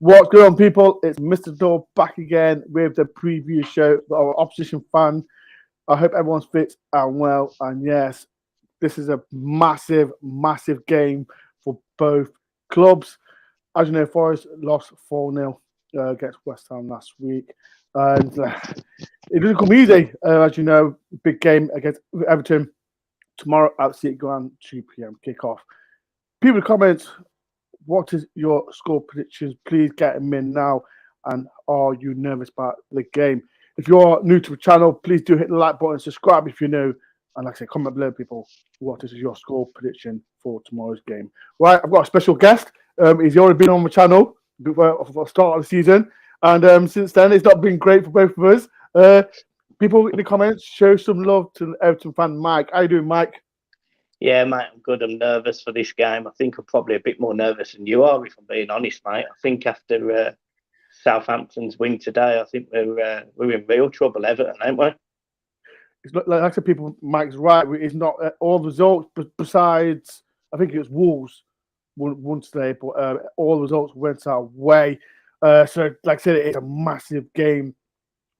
What's going on, people? It's Mr. Door back again with the preview show for our opposition fan. I hope everyone's fit and well. And yes, this is a massive, massive game for both clubs. As you know, Forest lost 4-0 against West Ham last week. And it doesn't come easy, as you know. Big game against Everton tomorrow at City Ground, 2 p.m. kickoff. People in the comments, what is your score predictions? Please get them in now. And are you nervous about the game? If you're new to the channel, please do hit the like button, subscribe if you're new. And like I say, comment below, people, what is your score prediction for tomorrow's game? Right, I've got a special guest. He's already been on the channel for the start of the season. And since then, it's not been great for both of us. People in the comments, show some love to the Everton fan, Mike. How you doing, Mike? Yeah, mate, I'm good. I'm nervous for this game. I think I'm probably a bit more nervous than you are, if I'm being honest, mate. I think after Southampton's win today, I think we're in real trouble, Everton, ain't we? It's not, like I said, people, Mike's right. It's not all the results, but besides, I think it was Wolves won today, but all the results went our way. So, like I said, it's a massive game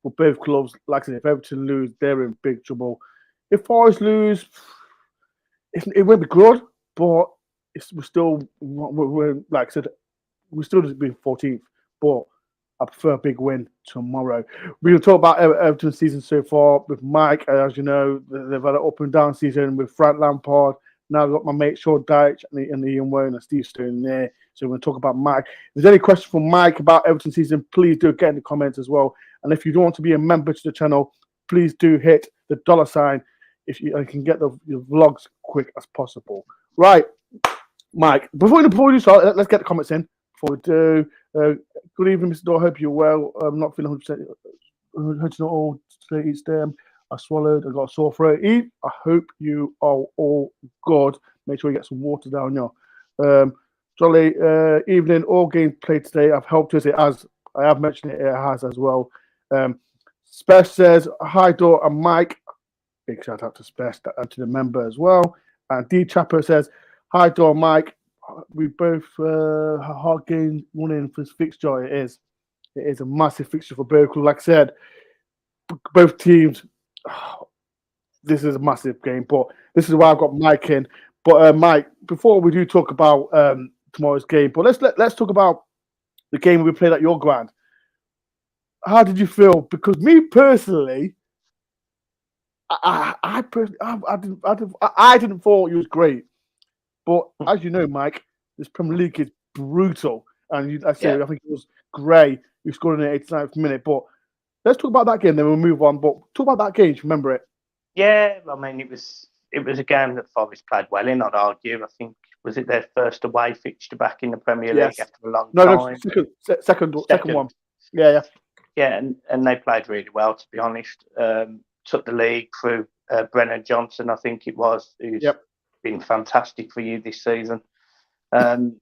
for both clubs. Like I said, if Everton lose, they're in big trouble. If Forest lose, it won't be good, but we're like I said, we're still just being 14th, but I prefer a big win tomorrow. We're going to talk about Everton's season so far with Mike. As you know, they've had an up and down season with Frank Lampard. Now I've got my mate Sean Dyche and Ian Wayne and Steve Stone there. So we're going to talk about Mike. If there's any question from Mike about Everton season, please do get in the comments as well. And if you don't want to be a member to the channel, please do hit the $sign if you can get the vlogs quick as possible. Right, Mike, before we start, let's get the comments in. Before we do, good evening, Mr. Door. Hope you're well. I'm not feeling 100%. Hurting all today. Each day I swallowed. I got a sore throat. Eve, I hope you are all good. Make sure you get some water down here. Jolly evening. All games played today. I've helped us. It has. I have mentioned it. It has as well. Spesh says hi, Door and Mike. Big shout out to Spesh and to the member as well. And D Chapper says hi, Door, Mike. We both hard game winning for this fixture. It is a massive fixture for both. Like I said, both teams. This is a massive game, but this is why I've got Mike in. But Mike, before we do talk about tomorrow's game, but let's talk about the game we played at your ground. How did you feel? Because me personally, I didn't thought it was great. But as you know, Mike, this Premier League is brutal. And I think it was Gray who scored in the 89th minute. But let's talk about that game, then we'll move on. But talk about that game, do you remember it? Yeah, I mean, it was a game that Forest played well in, I'd argue. I think, was it their first away fixture back in the Premier League after a long time? No, second one. Yeah. Yeah, and they played really well, to be honest. Took the league through Brennan Johnson, I think it was, who's been fantastic for you this season. And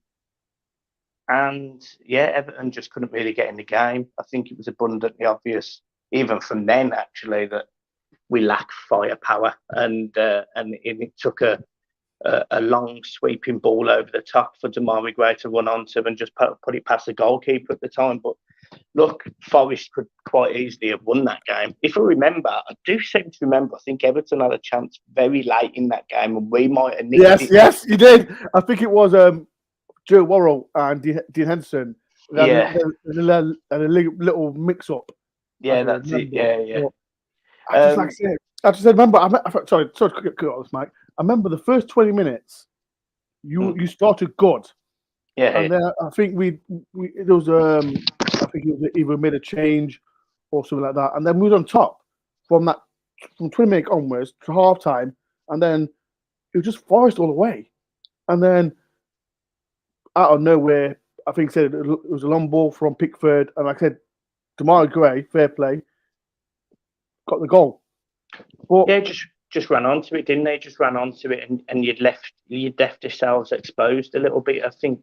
yeah, Everton just couldn't really get in the game. I think it was abundantly obvious, even from then, actually, that we lack firepower, and it took a long sweeping ball over the top for Damari Gray to run onto and just put it past the goalkeeper at the time. But look, Forest could quite easily have won that game. If I remember, I do seem to remember, I think Everton had a chance very late in that game, and we might have nicked it. Yes, you did. I think it was Joe Worrell and Dean Henderson. Yeah. A little mix-up. Yeah, that's it. Yeah. I just remember. Sorry to cut off this, Mike. I remember the first 20 minutes. You started good. Yeah. And then I think there was I think it was either made a change or something like that, and then we was on top from 20 minutes onwards to half time, and then it was just Forest all the way, and then out of nowhere, I think it was a long ball from Pickford, and like I said, Damari Gray, fair play, got the goal. But yeah, just ran onto it, didn't they? Just ran onto it, and you'd left yourselves exposed a little bit. I think,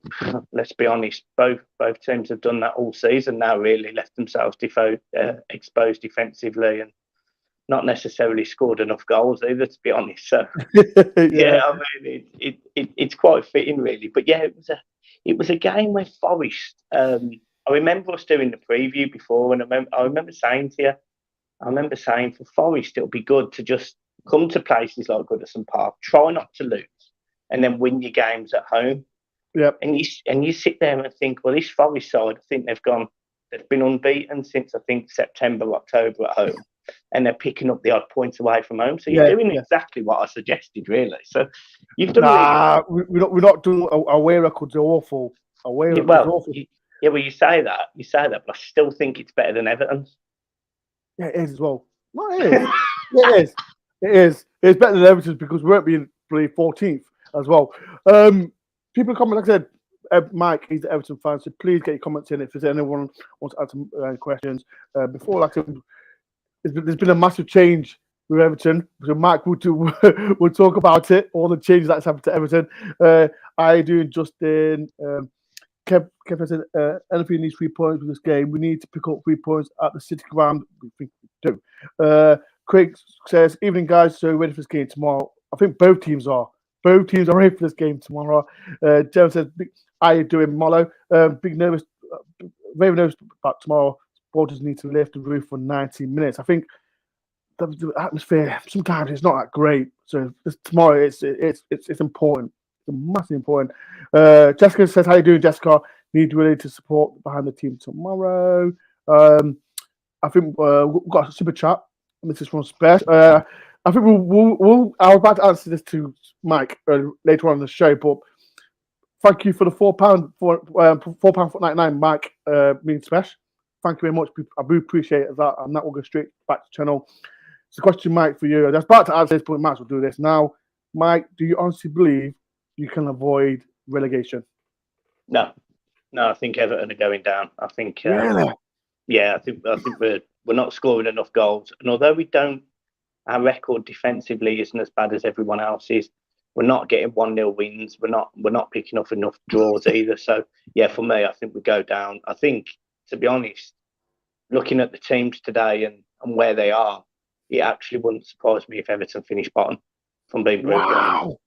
let's be honest, both teams have done that all season now. Really left themselves exposed defensively, and not necessarily scored enough goals either, to be honest. So yeah, I mean, it's quite fitting, really. But yeah, it was a game where Forest I remember us doing the preview before, and I remember saying to you, for Forest, it'll be good to just come to places like Goodison Park, try not to lose, and then win your games at home. Yep. And you sit there and think, well, this Forest side, I think they've been unbeaten since I think September, October at home, and they're picking up the odd points away from home. So you're doing exactly what I suggested, really. So you've done we're not doing away records are awful. Away records are awful. Well, you say that, but I still think it's better than Everton's. Yeah, it is as well. No, it is. It is. It's better than Everton's because we won't be 14th as well. People comment, like I said, Mike, he's an Everton fan, so please get your comments in if there's anyone wants to add some questions. Before, like I said, there's been a massive change with Everton. So Mike will talk about it, all the changes that's happened to Everton. I do, Justin, Kev said, anything needs 3 points with this game. We need to pick up 3 points at the City ground. We think we do. Craig says, evening guys, so ready for this game tomorrow. I think both teams are. Both teams are ready for this game tomorrow. Joe says, how you doing, Mollo? Very nervous about tomorrow. Supporters need to lift the roof for 90 minutes. I think the atmosphere sometimes it's not that great. So tomorrow it's important. It's massively important. Jessica says, how you doing, Jessica? Need really to support behind the team tomorrow. I think we've got a super chat. This is from Spash. I think I was about to answer this to Mike later on in the show, but thank you for the £4 for £4.99, Mike. Means Spash. Thank you very much. I do appreciate that. And that will go straight back to the channel. It's a question, Mike, for you. I was about to answer this, but we might as well do this now. Mike, do you honestly believe you can avoid relegation? No, I think Everton are going down. I think, really? I think we're not scoring enough goals, and although our record defensively isn't as bad as everyone else's. We're not getting 1-0 wins. We're not picking up enough draws either. So yeah, for me, I think we go down. I think, to be honest, looking at the teams today and where they are, it actually wouldn't surprise me if Everton finish bottom. From being brutally honest.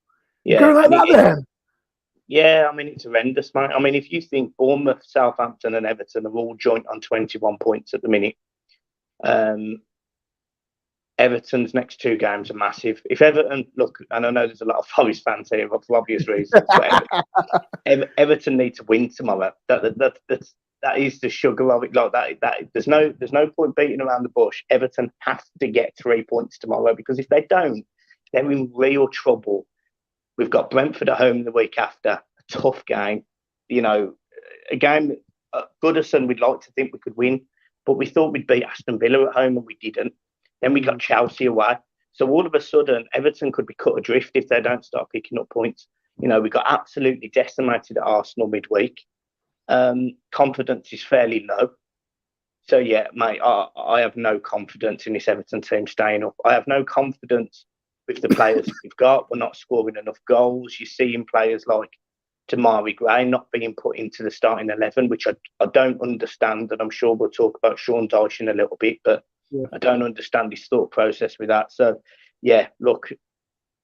Yeah, go like that then. Yeah, I mean, it's horrendous, mate. I mean, if you think Bournemouth, Southampton, and Everton are all joint on 21 points at the minute, Everton's next 2 games are massive. If Everton, look, and I know there's a lot of Forest fans here for obvious reasons, but Everton need to win tomorrow. That is the sugar of it. Like that there's no point beating around the bush. Everton have to get 3 points tomorrow, because if they don't, they're in real trouble. We've got Brentford at home the week after, a tough game. You know, a game Goodison we'd like to think we could win, but we thought we'd beat Aston Villa at home and we didn't. Then we got Chelsea away. So all of a sudden, Everton could be cut adrift if they don't start picking up points. You know, we got absolutely decimated at Arsenal midweek. Confidence is fairly low. So yeah, mate, I have no confidence in this Everton team staying up. I have no confidence with the players we've got. We're not scoring enough goals. You're seeing players like Damari Gray not being put into the starting 11, which I don't understand. And I'm sure we'll talk about Sean Dyche in a little bit, but yeah. I don't understand his thought process with that. So, yeah, look,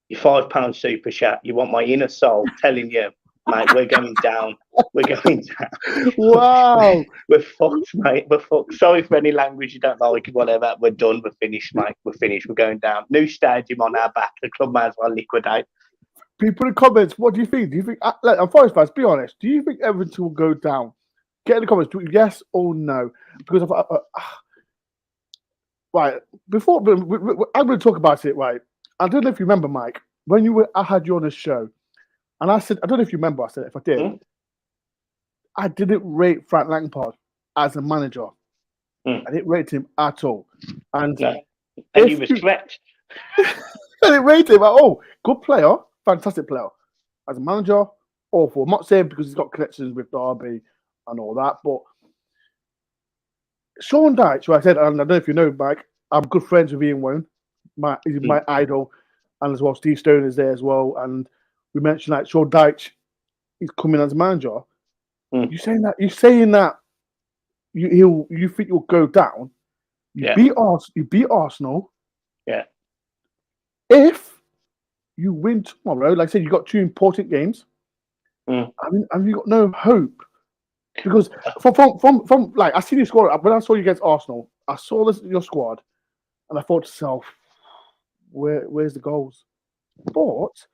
your £5 super chat, you want my inner soul telling you, mate, we're going down. We're going down. Wow. We're fucked, mate. We're fucked. Sorry for any language you don't like, whatever. We're done. We're finished, mate. We're finished. We're going down. New stadium on our back. The club might as well liquidate. People in the comments, what do you think? Do you think, I'm Forest fans, be honest, do you think Everton will go down? Get in the comments, yes or no. Because right, before I'm going to talk about it, right? I don't know if you remember, Mike, when I had you on the show, and I said, I don't know if you remember, I said, if I did, I didn't rate Frank Lampard as a manager. I didn't rate him at all. And you was correct. I didn't rate him at all. Good player, fantastic player. As a manager, awful. I'm not saying because he's got connections with Derby and all that, but Sean Dyche, who I said, and I don't know if you know, Mike, I'm good friends with Ian Wone. He's my idol, and as well, Steve Stone is there as well. And we mentioned that Sean Dyche is coming as manager. You saying that you think you'll go down? You beat Arsenal. Yeah. If you win tomorrow, like I said, you got 2 important games. I mean, have you got no hope Because from like I see your squad when I saw you against Arsenal, I saw your squad, and I thought to myself, where's the goals? But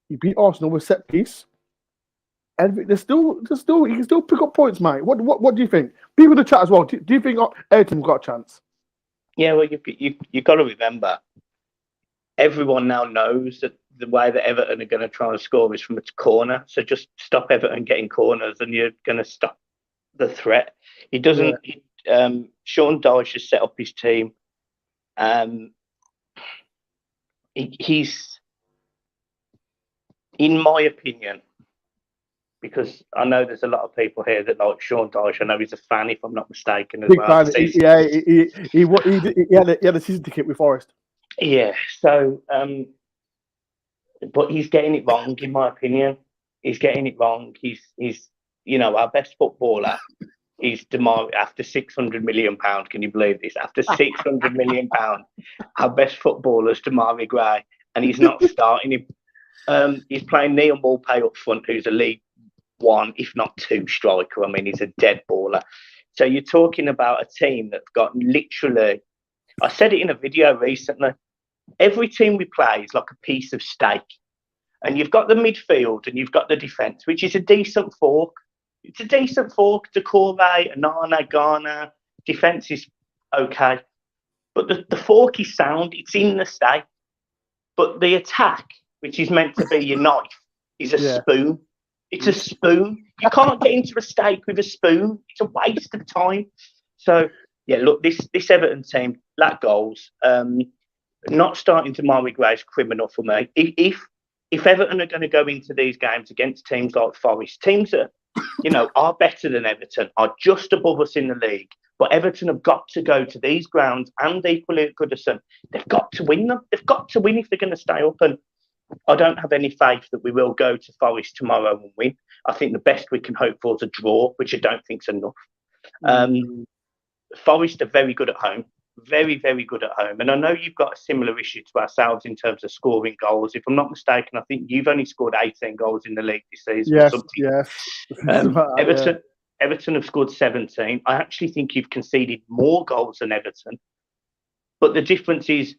you beat Arsenal with set piece, and there's still you can still pick up points, mate. What do you think? People in the chat as well. Do you think Everton got a chance? Yeah, well, you got to remember, everyone now knows that the way that Everton are going to try and score is from a corner. So just stop Everton getting corners, and you're going to stop the threat. He doesn't. Sean Dyche has set up his team. He's, in my opinion, because I know there's a lot of people here that like Sean Dyche. I know he's a fan, if I'm not mistaken, as Big well. fan. He had a season ticket with Forest. Yeah. So, but he's getting it wrong, in my opinion. He's getting it wrong. He's our best footballer. He's Damari after £600 million. Can you believe this? After £600 million, our best footballer is Damari Gray, and he's not starting him. He's playing Neil Maupay up front, who's a League One, if not two, striker. I mean, he's a dead baller. So you're talking about a team that's got literally. I said it in a video recently. Every team we play is like a piece of steak, and you've got the midfield and you've got the defence, which is a decent fork. It's a decent fork. Decore, Anana, Garner. Defence is okay. But the fork is sound. It's in the steak. But the attack, which is meant to be your knife, is a spoon. It's a spoon. You can't get into a steak with a spoon. It's a waste of time. So, yeah, look, this Everton team, lack goals. Not starting Damari Gray is criminal for me. If Everton are going to go into these games against teams like Forest, teams that are better than Everton, are just above us in the league, but Everton have got to go to these grounds and equally at Goodison. They've got to win them. They've got to win if they're going to stay up. And I don't have any faith that we will go to Forest tomorrow and win. I think the best we can hope for is a draw, which I don't think is enough. Forest are very good at home. Very, very good at home. And I know you've got a similar issue to ourselves in terms of scoring goals. If I'm not mistaken, I think you've only scored 18 goals in the league this season. Yes. Everton have scored 17. I actually think you've conceded more goals than Everton. But the difference is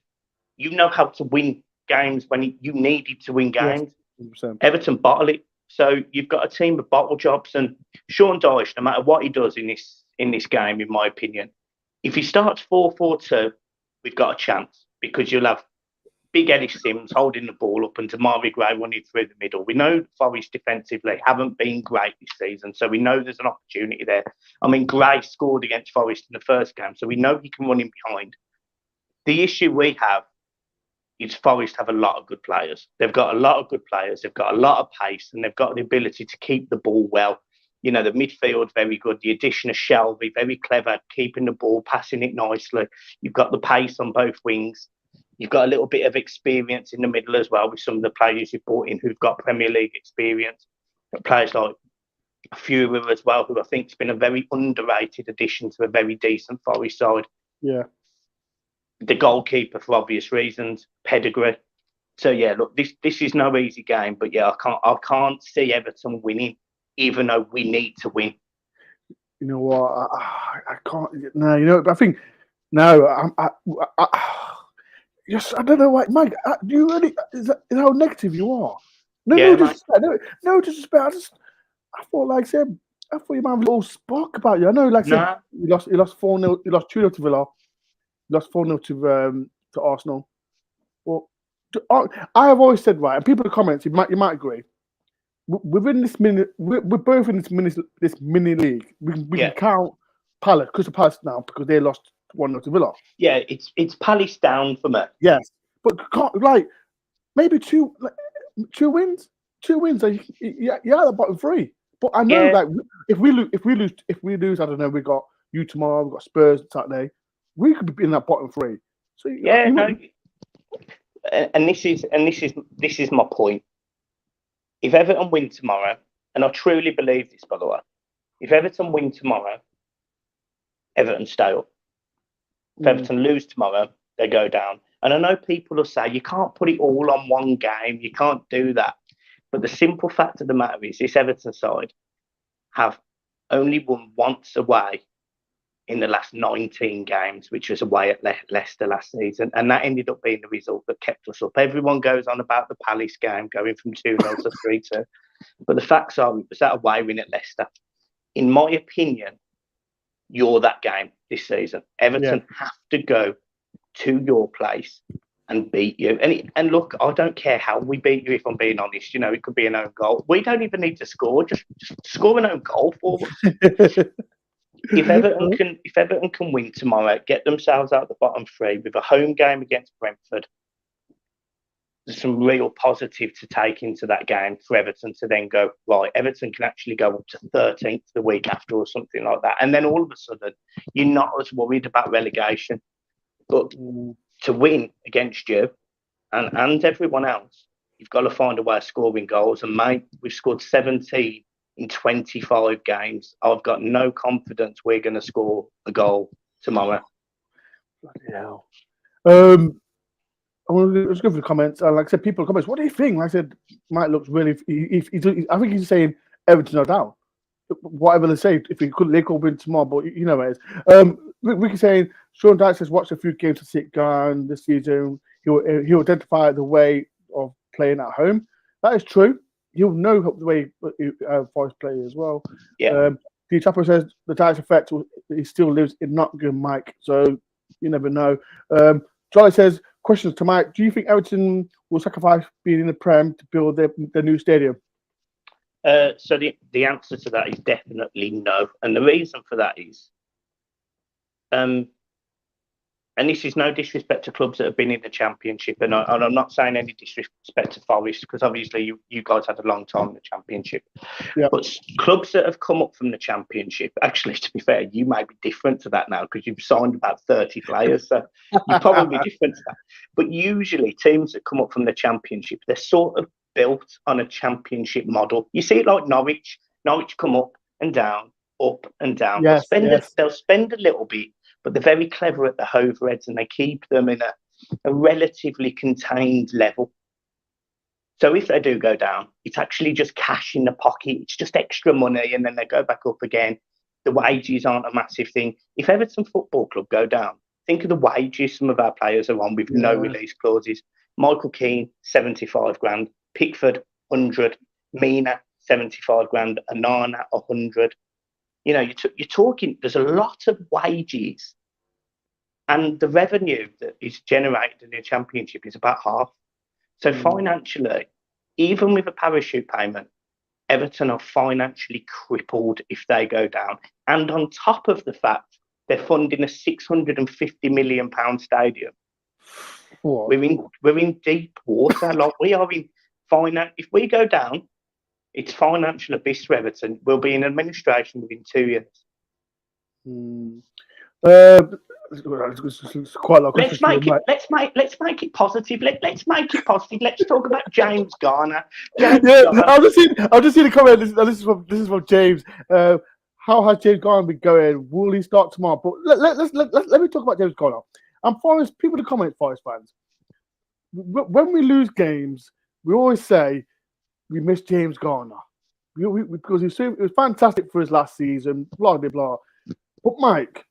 you know how to win games when you needed to win games. Yes, Everton bottle it. So you've got a team of bottle jobs. And Sean Dyche, no matter what he does in this game, in my opinion, if he starts 4-4-2, we've got a chance because you'll have Big Eddie Sims holding the ball up and Damari Gray running through the middle. We know Forest defensively haven't been great this season, so we know there's an opportunity there. I mean, Gray scored against Forest in the first game, so we know he can run in behind. The issue we have is Forest have a lot of good players. They've got a lot of good players. They've got a lot of pace, and they've got the ability to keep the ball well. The midfield, very good. The addition of Shelby, very clever, keeping the ball, passing it nicely. You've got the pace on both wings. You've got a little bit of experience in the middle as well with some of the players you've brought in who've got Premier League experience. Players like Fuhrer as well, who I think has been a very underrated addition to a very decent Forest side. Yeah. The goalkeeper, for obvious reasons, pedigree. So, yeah, look, this is no easy game, but, yeah, I can't see Everton winning, even though we need to win. You know what? I can't. No, I think no. Yes, I don't know why, Mike. Do you really? Is how negative you are? No disrespect. No disrespect. I thought you might have a little spark about you. I know, you lost 4-0. You lost 2-0 to Villa. You lost 4-0 to Arsenal. Well, I have always said, right, and people in the comments, you might agree. Within this we're both in this mini league. We can count Crystal Palace now because they lost 1-0 to Villa. Yeah, it's Palace down for me. Yes, but maybe two wins. 2 wins. You're at the bottom three. But I know if we lose, I don't know. We got you tomorrow. We got Spurs Saturday. We could be in that bottom three. So and this is my point. If Everton win tomorrow, and I truly believe this, by the way, if Everton win tomorrow, Everton stay up. If Everton lose tomorrow, they go down. And I know people will say, you can't put it all on one game. You can't do that. But the simple fact of the matter is this Everton side have only won once away in the last 19 games, which was away at Leicester last season. And that ended up being the result that kept us up. Everyone goes on about the Palace game going from 2-0 to 3-2. But the facts are, it was that away win at Leicester. In my opinion, you're that game this season. Everton have to go to your place and beat you. And look, I don't care how we beat you, if I'm being honest. You know, it could be an own goal. We don't even need to score. Just score an own goal for us. If Everton can win tomorrow, get themselves out of the bottom three with a home game against Brentford, there's some real positive to take into that game for Everton to then go, right, Everton can actually go up to 13th the week after or something like that. And then all of a sudden, you're not as worried about relegation. But to win against you and everyone else, you've got to find a way of scoring goals. And, mate, we've scored 17 in 25 games. I've got no confidence we're going to score a goal tomorrow. Bloody hell. I want to just go for the comments. Like I said, people in the comments, what do you think? Like I said, Mike looks really. I think he's saying Everton are down. Whatever they say, if he could, they could win tomorrow. But you know what it is. Ricky saying Sean Dyche has watched a few games to sit Garner this season. He'll identify the way of playing at home. That is true. He'll know the way Forest play as well. Yeah. The Chapper says the Dyche effect. He still lives in Nottingham, Mike. So you never know. Charlie says, questions to Mike. Do you think Everton will sacrifice being in the Prem to build their new stadium? So the answer to that is definitely no. And the reason for that is, and this is no disrespect to clubs that have been in the Championship, and I'm not saying any disrespect to Forest, because obviously you guys had a long time in the Championship. Yeah. But clubs that have come up from the Championship, actually, to be fair, you may be different to that now because you've signed about 30 players, so you're probably different to that. But usually teams that come up from the Championship, they're sort of built on a Championship model. You see it like Norwich. Norwich come up and down, up and down. Yes, they'll spend a little bit, but they're very clever at the overheads and they keep them in a relatively contained level. So if they do go down, it's actually just cash in the pocket. It's just extra money, and then they go back up again. The wages aren't a massive thing. If Everton Football Club go down, think of the wages some of our players are on with no release clauses. Michael Keane, 75 grand. Pickford, 100. Mina, 75 grand. Anana, 100. You know, you're talking, there's a lot of wages, and the revenue that is generated in the Championship is about half. So financially, even with a parachute payment, Everton are financially crippled if they go down. And on top of the fact, they're funding a £650 million stadium. What? We're in deep water. Like, we are in finance. If we go down, it's financial abyss for Everton. We'll be in administration within 2 years. It's quite a lot. Let's make it positive. Let's make it positive. Let's talk about James Garner. I'll just see the comment. This is from James. How has James Garner been going? Will he start tomorrow? But let me talk about James Garner. And Forest people to comment, Forest fans. When we lose games, we always say we miss James Garner because it was fantastic for his last season. Blah blah blah. But Mike,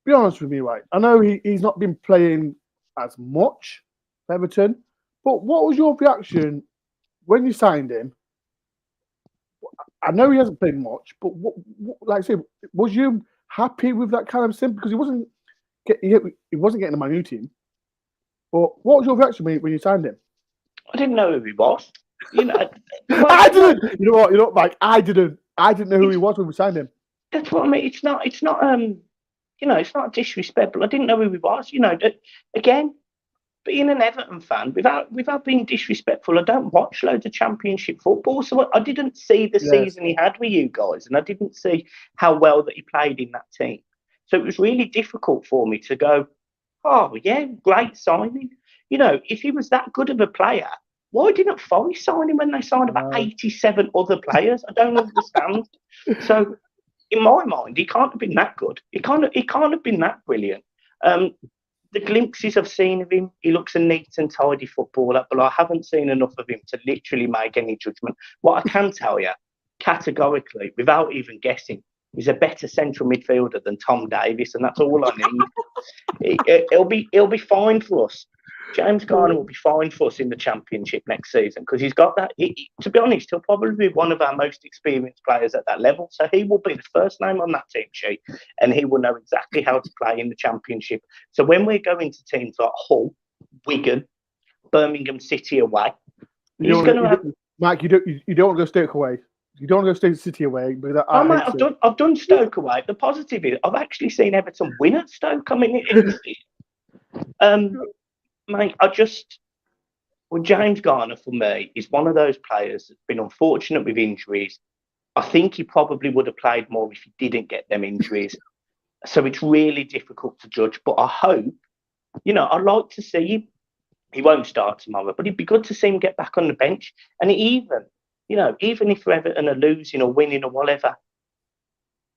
be honest with me, right? I know he's not been playing as much for Everton, but what was your reaction when you signed him? I know he hasn't played much, but what like I said, was you happy with that kind of sim? Because he wasn't getting the Man U team. But what was your reaction when you signed him? I didn't know who he was. You know, I didn't. You know what, Mike? I didn't know who he was when we signed him. That's what I mean. It's not. You know, it's not disrespectful. I didn't know who he was. You know, again, being an Everton fan, without being disrespectful, I don't watch loads of Championship football, so I didn't see the season he had with you guys, and I didn't see how well that he played in that team. So it was really difficult for me to go, oh yeah, great signing. You know, if he was that good of a player, why didn't Forest sign him when they signed about 87 other players? I don't understand. So, in my mind, he can't have been that good. He can't have been that brilliant. The glimpses I've seen of him, he looks a neat and tidy footballer, but I haven't seen enough of him to literally make any judgment. What I can tell you, categorically, without even guessing, is a better central midfielder than Tom Davies, and that's all I need. It'll be fine for us. James Garner will be fine for us in the Championship next season because he's got that. To be honest, he'll probably be one of our most experienced players at that level. So he will be the first name on that team sheet, and he will know exactly how to play in the Championship. So when we're going to teams like Hull, Wigan, Birmingham City away, he's going to have. Mike, you don't want to go Stoke away. You don't want to go Stoke City away. But I've done Stoke away. The positive is I've actually seen Everton win at Stoke. I mean, mate, James Garner for me is one of those players that's been unfortunate with injuries. I think he probably would have played more if he didn't get them injuries. So it's really difficult to judge. But I hope, I'd like to see him. He won't start tomorrow, but it'd be good to see him get back on the bench. And even if Everton are losing or winning or whatever,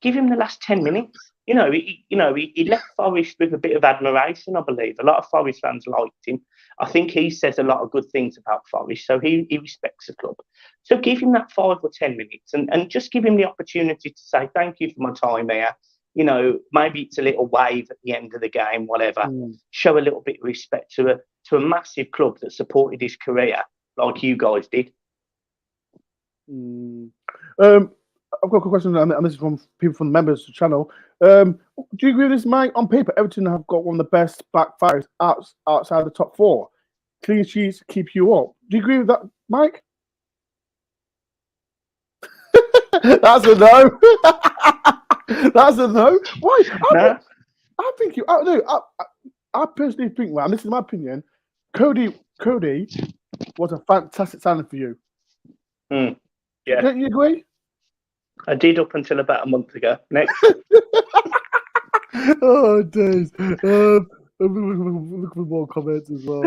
give him the last 10 minutes. He left Forest with a bit of admiration, I believe. A lot of Forest fans liked him. I think he says a lot of good things about Forest, so he respects the club. So give him that 5 or 10 minutes and just give him the opportunity to say, thank you for my time here. Maybe it's a little wave at the end of the game, whatever. Show a little bit of respect to a massive club that supported his career like you guys did. I've got a question, and this is from people from the members of the channel. Do you agree with this, Mike? On paper, Everton have got one of the best back fives outside the top 4. Clean sheets keep you up. Do you agree with that, Mike? That's a no. That's a no. Why? I think you. I personally think, and this is my opinion, Cody was a fantastic signing for you. Yeah. Don't you agree? I did up until about a month ago. Next. Oh, days. Look for more comments as well.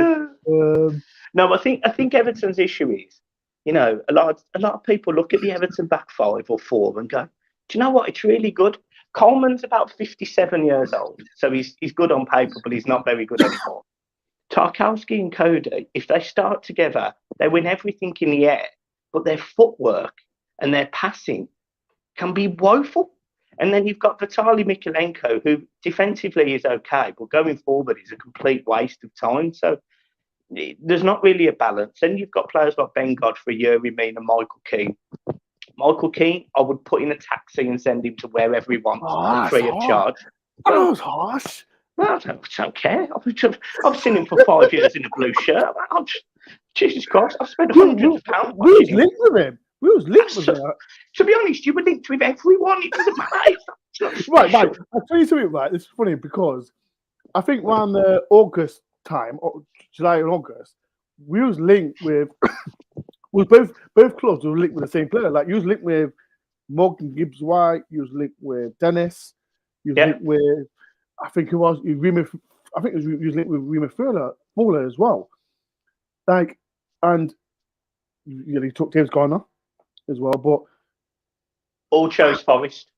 No, I think Everton's issue is, a lot of people look at the Everton back 5 or 4 and go, do you know what? It's really good. Coleman's about 57 years old, so he's good on paper, but he's not very good anymore. Tarkowski and Cody, if they start together, they win everything in the air, but their footwork and their passing can be woeful. And then you've got Vitaly Mikalenko, who defensively is okay, but going forward is a complete waste of time. So there's not really a balance. Then you've got players like Ben Godfrey, Yuri Mean, and Michael Keane. Michael Keane, I would put in a taxi and send him to wherever he wants, free of charge. That was harsh. Well, I don't care. I've seen him for 5 years in a blue shirt. Jesus Christ, I've spent hundreds of pounds. We was linked with him. To be honest, you were linked with everyone. It doesn't matter. Right, Mike, I'll tell you something, right? It's funny because I think around the August time, or July and August, we was linked with both clubs were linked with the same player. Like you was linked with Morgan Gibbs White, you was linked with Dennis, you was linked with you was linked with Rima Fuller as well. Like, and you took James Garner as well, but all chose Forest.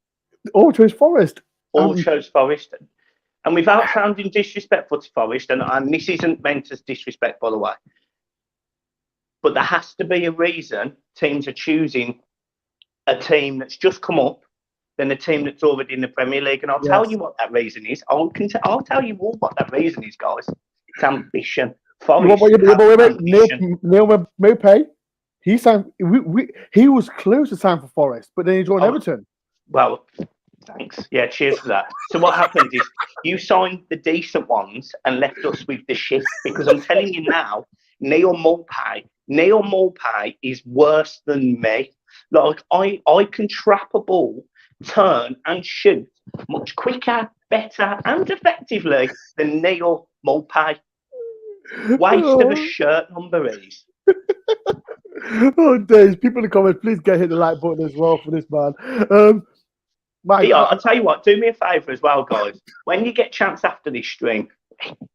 All chose Forest. And without sounding disrespectful to Forest, and this isn't meant as disrespect, by the way, but there has to be a reason teams are choosing a team that's just come up than a team that's already in the Premier League. And I'll tell you what that reason is. I'll tell you all what that reason is, guys. It's ambition. Forest Neil Maupay, he signed. He was close to sign for Forest, but then he joined Everton. Well, thanks. Yeah, cheers for that. So what happened is you signed the decent ones and left us with the shit. Because I'm telling you now, Neil Maupay is worse than me. Like I can trap a ball, turn and shoot much quicker, better, and effectively than Neil Maupay. Waste of a shirt number is. Oh, days. People in the comments, please hit the like button as well for this man. Mike, I'll tell you what, do me a favour as well, guys. When you get a chance after this stream,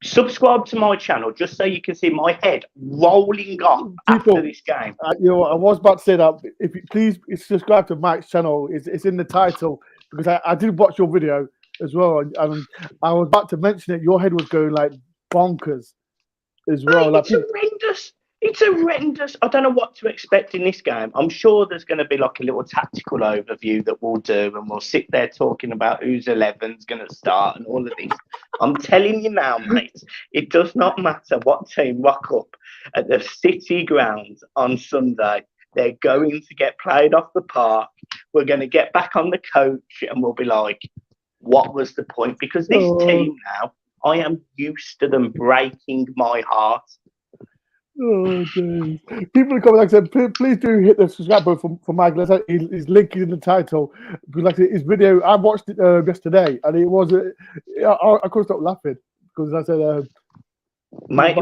subscribe to my channel just so you can see my head rolling off after this game. I was about to say that. If you please subscribe to Mike's channel, it's in the title because I did watch your video as well, and I was about to mention it. Your head was going like bonkers as well. It's horrendous. It's horrendous. I don't know what to expect in this game. I'm sure there's going to be like a little tactical overview that we'll do, and we'll sit there talking about who's 11's going to start and all of this. I'm telling you now, mate, it does not matter what team rock up at the City grounds on Sunday. They're going to get played off the park. We're going to get back on the coach, and we'll be like, what was the point? Because this team now, I am used to them breaking my heart. Oh, days. People are coming, like I said, please do hit the subscribe button for Mike. His link is in the title. Because, like I said, his video, I watched it yesterday, and it was, I couldn't stop laughing because I said, mate,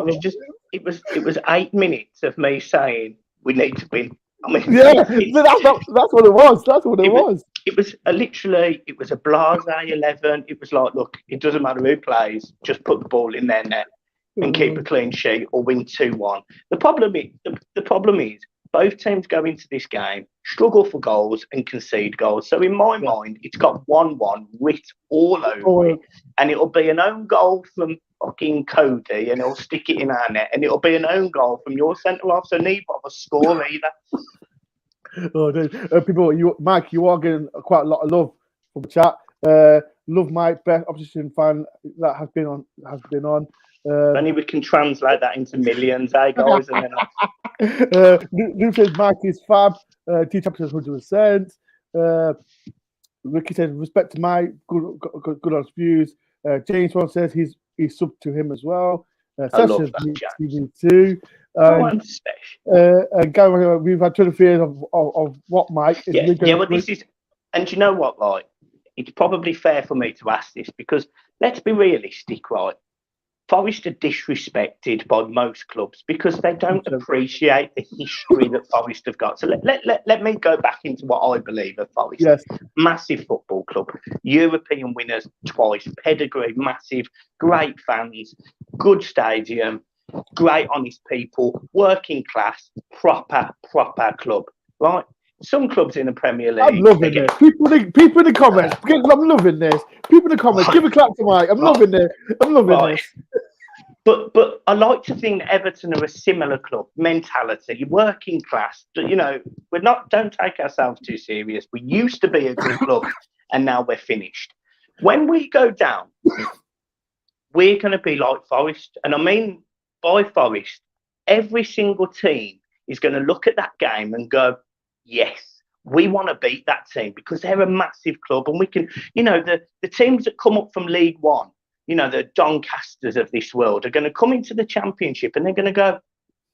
it was 8 minutes of me saying we need to win. I mean, yeah, that's what it was. That's what it was. It was literally, it was a blasé 11. It was like, look, it doesn't matter who plays, just put the ball in their net and keep a clean sheet or win 2-1. The problem is both teams go into this game, struggle for goals and concede goals. So in my mind, it's got 1-1 writ all over it, and it'll be an own goal from fucking Cody, and he'll stick it in our net, and it'll be an own goal from your centre half. So neither of us score either. Oh, dude. People, Mike, you are getting quite a lot of love from the chat. Love Mike, best opposition fan that has been on. Only we can translate that into millions, eh, guys? And then Luke says Mike is fab. T-Chap says 100%. Ricky says respect to Mike, good on his views. James one says he's sub to him as well. I love that, TV too. Garner, we've had 20 years of what Mike is. Well, this is, and you know what, like, it's probably fair for me to ask this because let's be realistic, right? Forest are disrespected by most clubs because they don't appreciate the history that Forest have got. So let me go back into what I believe of Forest. Yes. Massive football club, European winners twice, pedigree, massive, great fans, good stadium, great honest people, working class, proper club, right? Some clubs in the Premier League. I'm loving this. People in the comments. I'm loving this. People in the comments. Give a clap to Mike. I'm loving this. I'm loving this. But I like to think that Everton are a similar club mentality, working class. You know, don't take ourselves too serious. We used to be a good club, and now we're finished. When we go down, we're going to be like Forest, and I mean by Forest, every single team is going to look at that game and go, yes, we want to beat that team because they're a massive club, and we can, you know, the teams that come up from League One, you know, the Doncasters of this world are going to come into the Championship and they're going to go,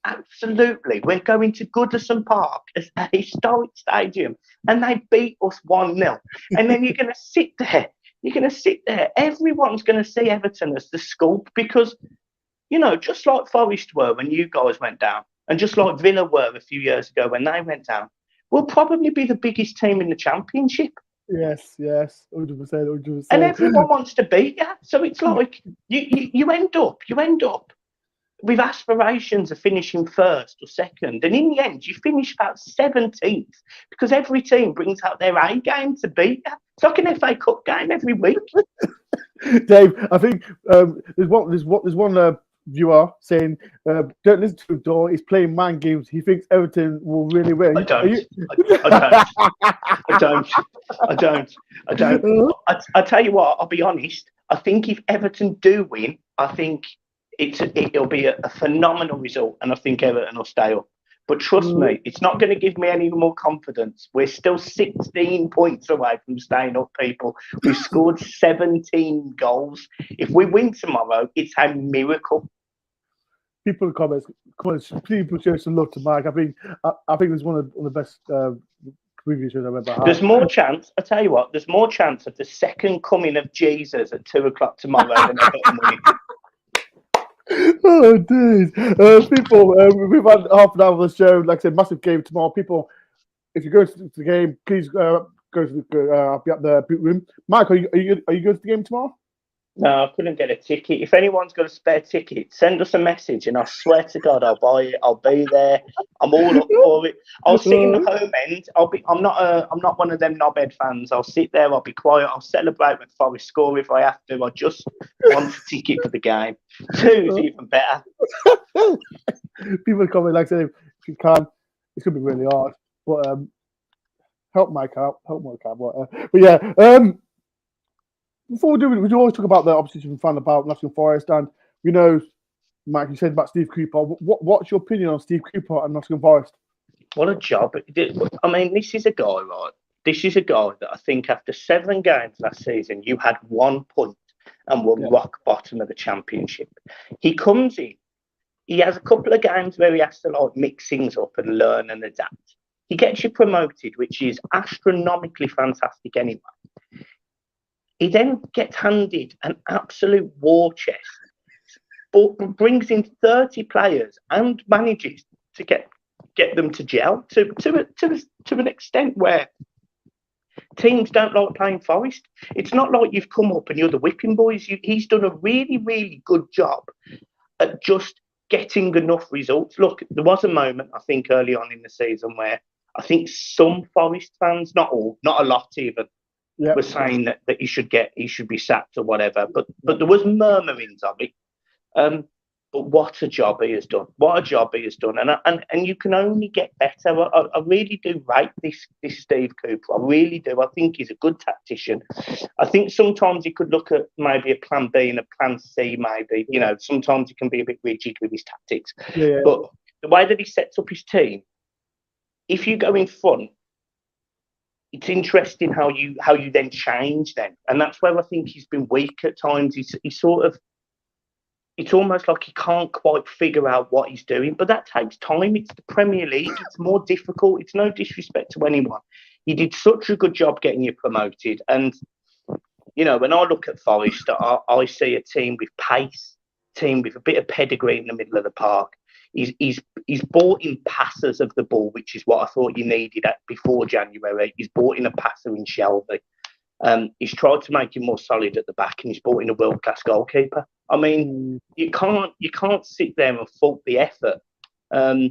absolutely, we're going to Goodison Park as a historic stadium, and they beat us 1-0. And then you're going to sit there. Everyone's going to see Everton as the scope because, you know, just like Forest were when you guys went down, and just like Villa were a few years ago when they went down, we'll probably be the biggest team in the Championship. Yes, 100%. And everyone wants to beat you. So it's like you end up with aspirations of finishing first or second. And in the end, you finish about 17th because every team brings out their A game to beat you. It's like an FA Cup game every week. Dave, I think there's one viewer saying, don't listen to Door. He's playing mind games. He thinks Everton will really win. I don't. I tell you what, I'll be honest. I think if Everton do win, I think it'll be a phenomenal result, and I think Everton will stay up. But trust me, it's not going to give me any more confidence. We're still 16 points away from staying up, people. We've scored 17 goals. If we win tomorrow, it's a miracle. People in the comments, people show some love to Mike. I think it's one of the best previews I've ever had. There's more chance. I tell you what, there's more chance of the second coming of Jesus at 2:00 tomorrow than Everton winning. Oh, dude. People, we've had half an hour of the show. Like I said, massive game tomorrow. People, if you go to the game, please go to the, I'll be at the boot room. Mike, are you going to the game tomorrow? No, I couldn't get a ticket. If anyone's got a spare ticket, send us a message, and I swear to God, I'll buy it. I'll be there. I'm all up for it. I'll sit in the home end. I'm not one of them knobhead fans. I'll sit there. I'll be quiet. I'll celebrate when Forest score if I have to. I just want a ticket for the game. Two's even better. People comment like saying, if you can, it's gonna be really hard. But help Mike out. But yeah, before we do it, we do always talk about the opposition fan about Nottingham Forest, and you know, Mike, you said about Steve Cooper. What's your opinion on Steve Cooper and Nottingham Forest? What a job. I mean, this is a guy, right? This is a guy that I think after 7 games last season, you had 1 point and were rock bottom of the championship. He comes in, he has a couple of games where he has to like mix things up and learn and adapt. He gets you promoted, which is astronomically fantastic anyway. He then gets handed an absolute war chest, but brings in 30 players and manages to get them to gel to an extent where teams don't like playing Forest. It's not like you've come up and you're the whipping boys. He's done a really, really good job at just getting enough results. Look, there was a moment, I think, early on in the season where I think some Forest fans, not all, not a lot even, were saying that he should be sacked or whatever. But there was murmurings of it. But what a job he has done! What a job he has done! And you can only get better. I really do rate this Steve Cooper. I really do. I think he's a good tactician. I think sometimes he could look at maybe a plan B and a plan C. Maybe sometimes he can be a bit rigid with his tactics. Yeah. But the way that he sets up his team, if you go in front, it's interesting how you then change then, and that's where I think he's been weak at times. He's sort of. It's almost like he can't quite figure out what he's doing, but that takes time. It's the Premier League. It's more difficult. It's no disrespect to anyone. He did such a good job getting you promoted. And, when I look at Forest, I see a team with pace, team with a bit of pedigree in the middle of the park. He's bought in passers of the ball, which is what I thought you needed before January. He's bought in a passer in Shelby. He's tried to make him more solid at the back, and he's brought in a world-class goalkeeper. I mean, you can't sit there and fault the effort. I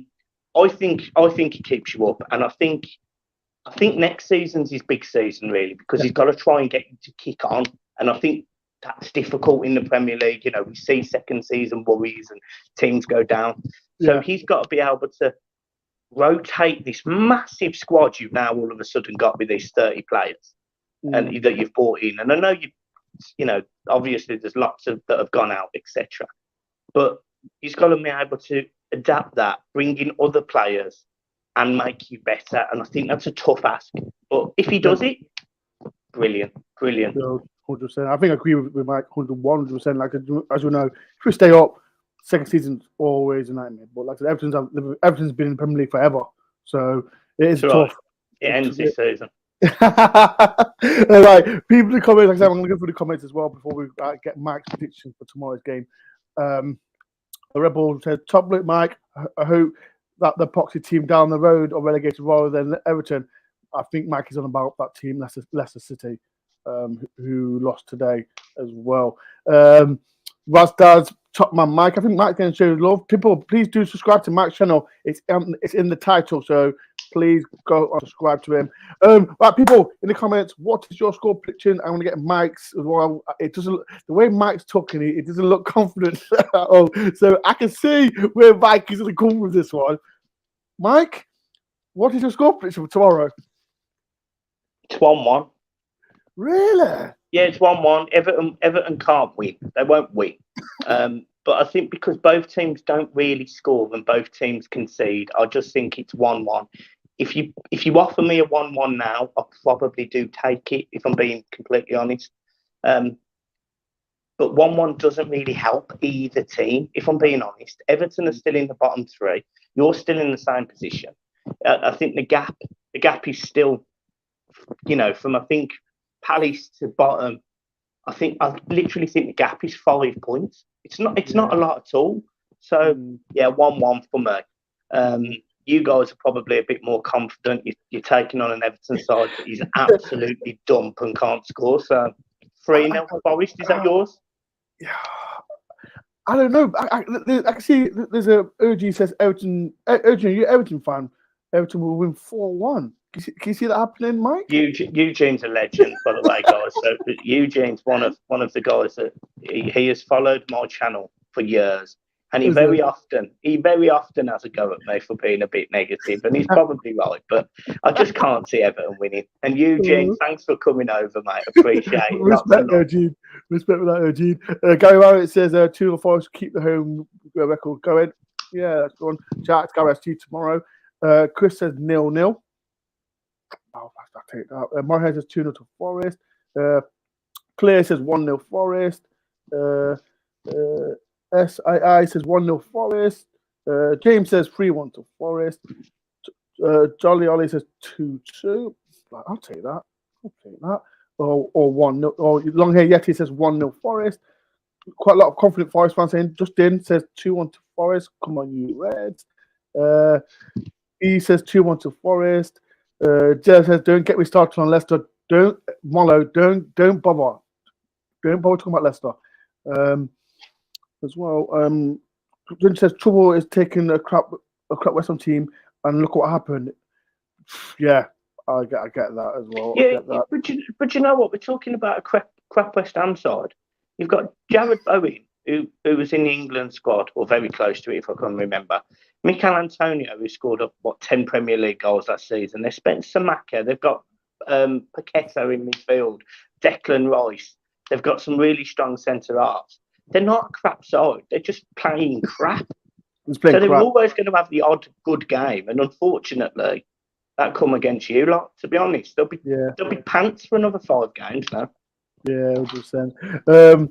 think he keeps you up, and I think next season's his big season really, because he's got to try and get you to kick on, and I think that's difficult in the Premier League. We see second season worries and teams go down, so he's got to be able to rotate this massive squad you've now all of a sudden got with these 30 players. And that you've brought in, and I know obviously there's lots that have gone out, etc. But he's got to be able to adapt that, bring in other players, and make you better. And I think that's a tough ask. But if he does it, brilliant. 100%. I think I agree with Mike 101%. Like as you know, if we stay up, second season's always a nightmare. But like I said, Everton's been in the Premier League forever, so it is tough. It ends this season. Right, people in the comments. Like I said, I'm going to go through the comments as well before we get Mike's prediction for tomorrow's game. The Rebel said, "Top bloke, Mike. I hope that the Poxy team down the road are relegated rather than Everton." I think Mike is on about that team, Leicester City, who lost today as well. Razdaz, top man, Mike. I think Mike's going to show love. People, please do subscribe to Mike's channel. It's in the title, so please go and subscribe to him. Right, people in the comments, what is your score prediction? I'm going to get Mike's as well. It doesn't, the way Mike's talking, it doesn't look confident at all. So I can see where Mike is going to come with this one. Mike, what is your score prediction for tomorrow? It's 1-1. Really? Yeah, it's 1-1. Everton can't win. They won't win. But I think because both teams don't really score and both teams concede, I just think it's 1-1. If you offer me a 1-1 now, I probably do take it, if I'm being completely honest. But 1-1 doesn't really help either team, if I'm being honest. Everton are still in the bottom 3. You're still in the same position. I think the gap is still, from I think Palace to bottom. I literally think the gap is 5 points. It's not a lot at all. So yeah, 1-1 for me. You guys are probably a bit more confident. You're taking on an Everton side that is absolutely dump and can't score. So 3-0 Forest. Is that yours? Yeah, I don't know. I can see there's a urging says Everton. Urging, you're an Everton fan. Everton will win 4-1. Can you see that happening, Mike? Eugene's a legend, by the way, guys. So Eugene's one of the guys that he has followed my channel for years, and he Is it? very often has a go at me for being a bit negative, and he's probably right. But I just can't see Everton winning. And Eugene, thanks for coming over, mate. Appreciate it. Lots Respect, and lots. Eugene. Respect for that, Eugene. Gary Barrett says 2 Forest keep the home record going. Yeah, that's good. Shout out to Gary ST tomorrow. Chris says 0-0. Oh, I'll take that. Morehead says 2-0 to Forest. Claire says 1-0 Forest. SII says 1-0 Forest. James says 3-1 to Forest. Jolly Ollie says 2-2. I'll take that. Or 1-0. Or Long Hair Yeti says 1-0 Forest. Quite a lot of confident Forest fans saying Justin says 2-1 to Forest. Come on, you Reds. He says 2-1 to Forest. Jeff says, don't get me started on Leicester. Don't bother. Don't bother talking about Leicester. As well. Then says trouble is taking a crap West Ham team, and look what happened. Yeah, I get that as well. Yeah, but you know what? We're talking about a crap West Ham side. You've got Jared Bowen, who was in the England squad, or very close to it, if I can remember. Mikel Antonio, who scored 10 Premier League goals last season. They've spent Samaka. They've got Paquetá in midfield. Declan Rice. They've got some really strong centre halves. They're not a crap side. They're just playing crap. So they're always going to have the odd good game, and unfortunately, that come against you lot. To be honest, there'll be pants for another 5 games now. Yeah, 100%.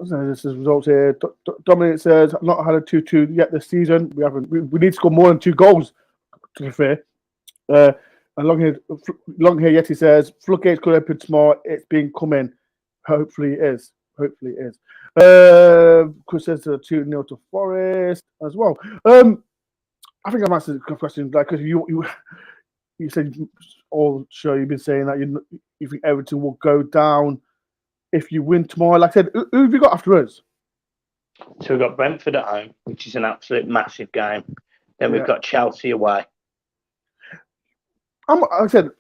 This is results here. Dominic says, I've not had a 2-2 yet this season. We haven't. We need to score more than 2 goals, to be fair. And Long Hair Yeti says, floodgates could open tomorrow. It's been coming. Hopefully it is. Chris says 2-0 to Forest as well. I think I've answered the question, like, because you said all show you've been saying that you think Everton will go down if you win tomorrow. Like I said, who have you got after us? So we've got Brentford at home, which is an absolute massive game. Then we've got Chelsea away. Like I said,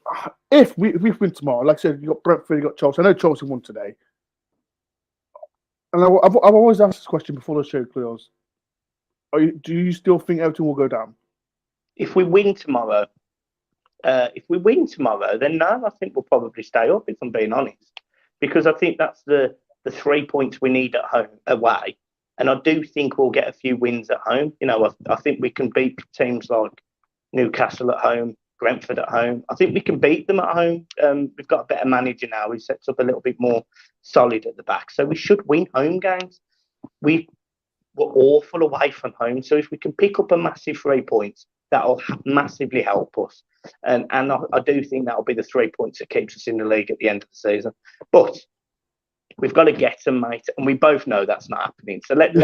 if we win tomorrow, like I said, you got Brentford, you got Chelsea. I know Chelsea won today. And I've always asked this question before the show clears. Do you still think Everton will go down? If we win tomorrow, then no, I think we'll probably stay up, if I'm being honest. Because I think that's the 3 points we need at home, away. And I do think we'll get a few wins at home. You know, I think we can beat teams like Newcastle at home, Brentford at home. I think we can beat them at home. We've got a better manager now. He sets up a little bit more solid at the back. So we should win home games. We were awful away from home. So if we can pick up a massive 3 points, that'll massively help us. And I do think that'll be the 3 points that keeps us in the league at the end of the season. But we've got to get them, mate. And we both know that's not happening. So let's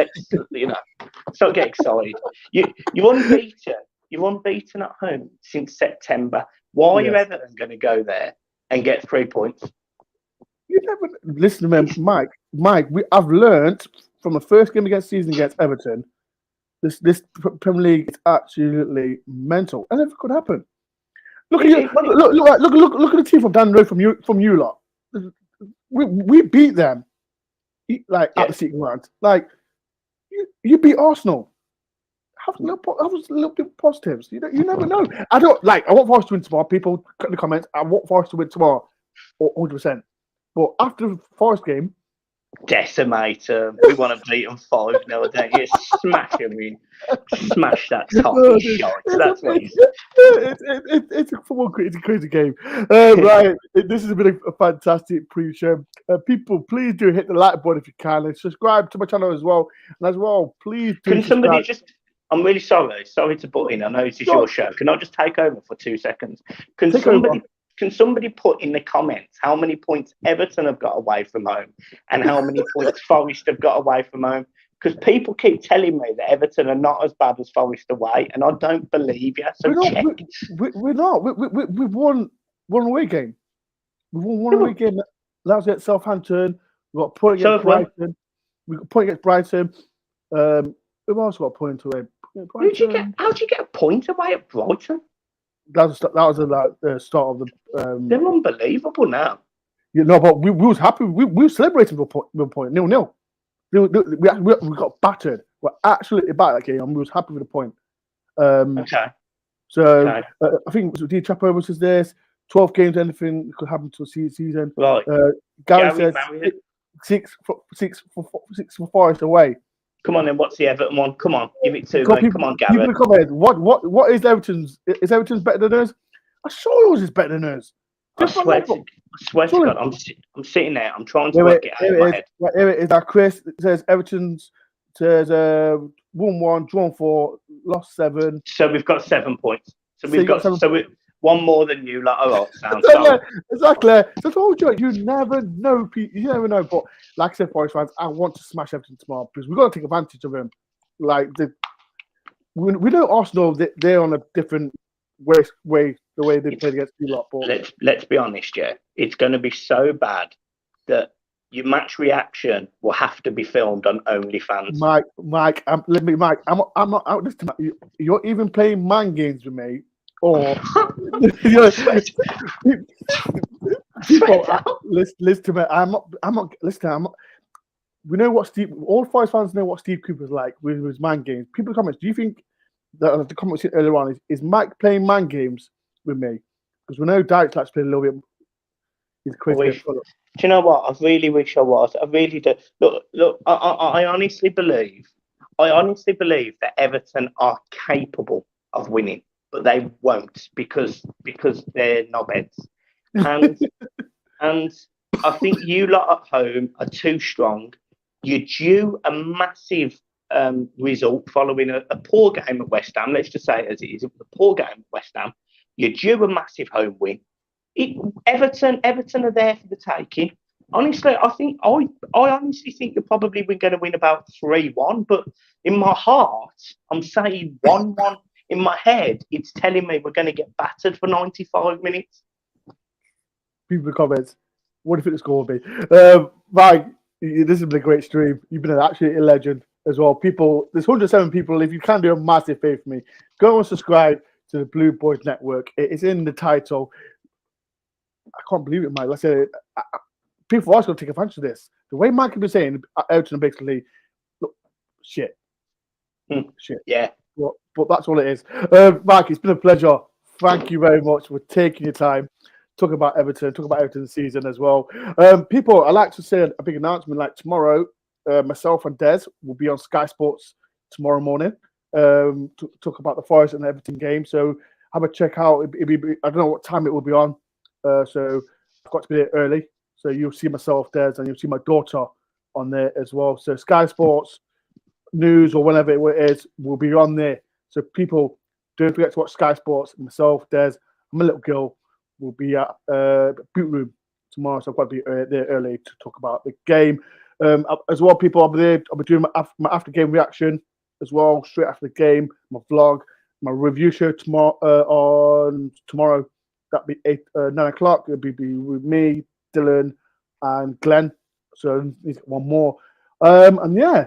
not get excited. You're unbeaten. You're unbeaten at home since September. Why are you Everton going to go there and get 3 points? You never listen to me, Mike. I've learned from the first game against Everton. This Premier League is absolutely mental, and it could happen. Look at the team from down the road from you lot. We beat them, at the City Ground. Like you beat Arsenal. Have a little bit positives. You never know. I want Forest to win tomorrow. People in the comments. I want Forest to win tomorrow, 100%. But after the Forest game, decimate them. We want to beat them 5-0. Don't you? Smash them in. Smash that top shot. That's what it's a football. It's a crazy game. Right. This has been a fantastic pre-show. People, please do hit the like button if you can, and subscribe to my channel as well. And as well, please do. Can somebody just? I'm really sorry to butt in. I know this is your show. Can I just take over for 2 seconds? Can somebody put in the comments how many points Everton have got away from home and how many points Forest have got away from home? Because people keep telling me that Everton are not as bad as Forest away, and I don't believe you. So we're not. We've won one away game. We won one away game. That was at Southampton. We got put against Brighton. We got a point against Brighton. Who else got a point away? How do you get a point away at Brighton? That was the start of the. They're unbelievable now. But we was happy. We were celebrating with a point. 0-0. We got battered. We're absolutely battered that game, and we was happy with the point. Okay. So I think D Chapo was this 12 games. Anything could happen to a season. Right. Gary said six for Forest away. Come on then. What's the Everton one? Come on, give it to me. Come on, Gary. People comment. What is Everton's? Is Everton's better than us? I sure yours is better than us. I swear to God, I'm sitting there. I'm trying to work it out in my head. Here it is. That Chris says Everton's says 1-1, drawn 4, lost 7. So we've got 7 points. So we've got one more than you. Like, oh, sounds exactly. So I told you, you never know. You never know. But like I said, Forest fans, I want to smash Everton tomorrow because we've got to take advantage of them. Like we know Arsenal, they're on a different way the way they played against you lot. But let's be honest, yeah, it's going to be so bad that your match reaction will have to be filmed on OnlyFans. Mike, I'm not out this time. You're even playing mind games with me, or people. Listen to me. I'm not. Listen. We know what all Forest fans know what Steve Cooper's like with his mind games. People comments. Do you think that the comments earlier on is Mike playing mind games with me? Because we know Dyche likes to play a little bit. He's crazy. Do you know what? I really wish I was. I really do. Look. I honestly believe that Everton are capable of winning, but they won't because they're knobheads. And I think you lot at home are too strong. You're due a massive result following a poor game at West Ham. Let's just say it as it is. It was a poor game at West Ham. You're due a massive home win. Everton are there for the taking. Honestly, I honestly think you're probably going to win about 3-1. But in my heart, I'm saying 1-1. In my head, it's telling me we're going to get battered for 95 minutes. People comments. What do you think the score will be? Mike, this has been a great stream. You've been actually a legend as well. People, there's 107 people. If you can do a massive favor for me, go and subscribe to the Blue Boys Network. It's in the title. I can't believe it, Mike. Let's say people are going to take advantage of this. The way Mike has been saying, Everton basically, look, shit. Shit. Yeah. But that's all it is. Mike, it's been a pleasure. Thank you very much for taking your time. Talk about Everton's season as well. People, I'd like to say a big announcement. Like tomorrow, myself and Des will be on Sky Sports tomorrow morning to talk about the Forest and the Everton game. So have a check out. I don't know what time it will be on. So I've got to be there early. So you'll see myself, Des, and you'll see my daughter on there as well. So Sky Sports News or whenever it is will be on there. So people, don't forget to watch Sky Sports. Myself, Des, I'm a little girl. Will be at Boot Room tomorrow, so I've got to be there early to talk about the game. As well, people, I'll be there. I'll be doing my after game reaction as well, straight after the game. My vlog, my review show tomorrow. That'll be 9 o'clock. It'll be with me, Dylan, and Glenn. So need one more. And yeah,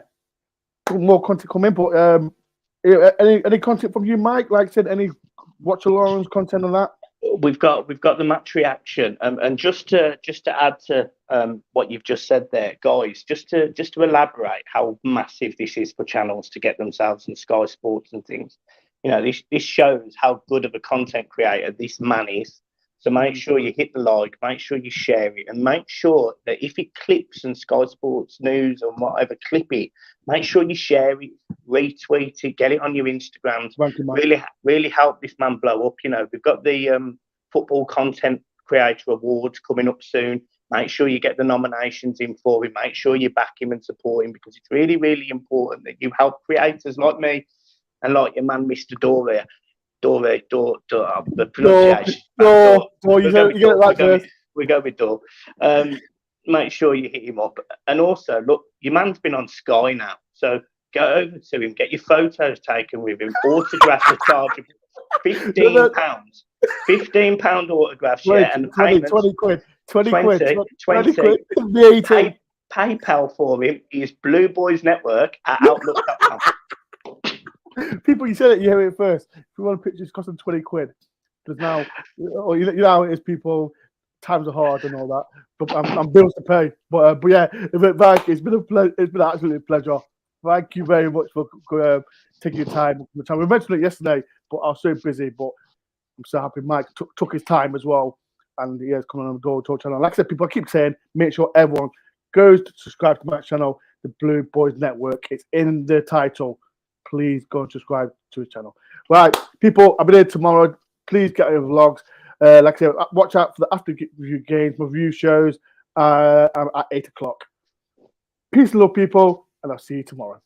more content coming. But any content from you, Mike? Like I said, any watch alongs, content on that? We've got the match reaction, and just to add to what you've just said there, guys. Just to elaborate how massive this is for channels to get themselves in Sky Sports and things. You know, this shows how good of a content creator this man is. So make sure you hit the like, make sure you share it, and make sure that if it clips and Sky Sports News or whatever clip it, make sure you share it, retweet it, get it on your Instagrams. Really help this man blow up. You know, we've got the Football Content Creator Awards coming up soon. Make sure you get the nominations in for him. Make sure you back him and support him, because it's really, really important that you help creators like me and like your man, Mr. Dore. The pronunciation. We go with Dore. Make sure you hit him up. And also, look, your man's been on Sky now. So go over to him, get your photos taken with him, autograph the charge of £15. £15 autographs, 20, yeah. And 20 quid. 20 quid. VAT. PayPal for him is blueboysnetwork@outlook.com. People, you said it, you hear it first. If you want a picture, it's costing 20 quid. Because now, you know how it is, people, times are hard and all that. But I'm bills to pay. But yeah, Mike, it's been an absolute pleasure. Thank you very much for taking your time. We mentioned it yesterday, but I was so busy. But I'm so happy Mike took his time as well. And he has come on the DoreOnTour channel. Like I said, people, I keep saying, make sure everyone goes to subscribe to my channel, the Blue Boys Network. It's in the title. Please go and subscribe to his channel. Right, people, I'll be there tomorrow. Please get your vlogs. Like I said, watch out for the after review games, review shows at 8 o'clock. Peace and love, people, and I'll see you tomorrow.